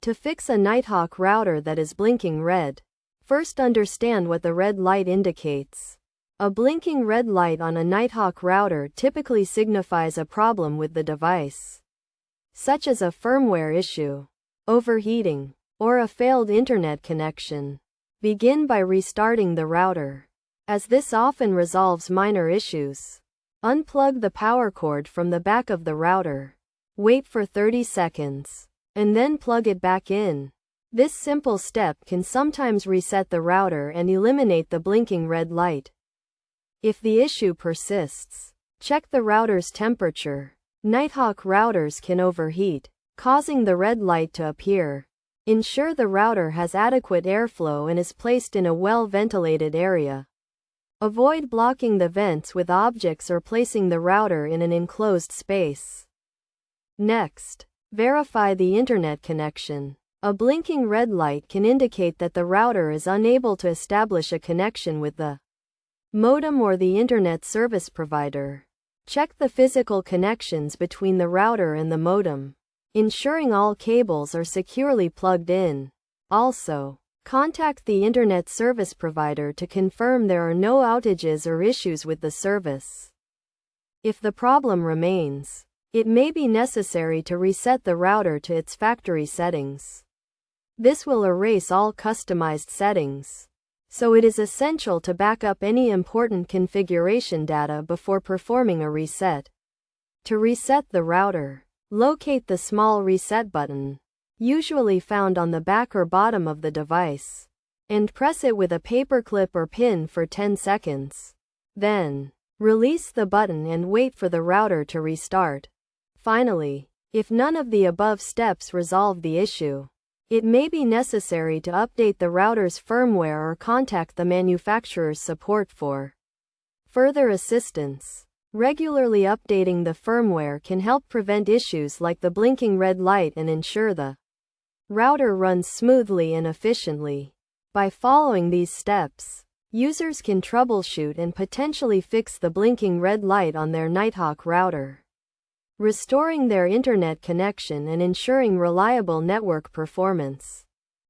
To fix a Nighthawk router that is blinking red, first understand what the red light indicates. A blinking red light on a Nighthawk router typically signifies a problem with the device, such as a firmware issue, overheating, or a failed internet connection. Begin by restarting the router, as this often resolves minor issues. Unplug the power cord from the back of the router. Wait for 30 seconds, and then plug it back in. This simple step can sometimes reset the router and eliminate the blinking red light. If the issue persists, check the router's temperature. Nighthawk routers can overheat, causing the red light to appear. Ensure the router has adequate airflow and is placed in a well-ventilated area. Avoid blocking the vents with objects or placing the router in an enclosed space. Next, verify the internet connection. A blinking red light can indicate that the router is unable to establish a connection with the modem or the internet service provider. Check the physical connections between the router and the modem, ensuring all cables are securely plugged in. Also, contact the internet service provider to confirm there are no outages or issues with the service. If the problem remains, it may be necessary to reset the router to its factory settings. This will erase all customized settings, so it is essential to back up any important configuration data before performing a reset. To reset the router, locate the small reset button, usually found on the back or bottom of the device, and press it with a paperclip or pin for 10 seconds. Then, release the button and wait for the router to restart. Finally, if none of the above steps resolve the issue, it may be necessary to update the router's firmware or contact the manufacturer's support for further assistance. Regularly updating the firmware can help prevent issues like the blinking red light and ensure the router runs smoothly and efficiently. By following these steps, users can troubleshoot and potentially fix the blinking red light on their Nighthawk router, restoring their internet connection and ensuring reliable network performance.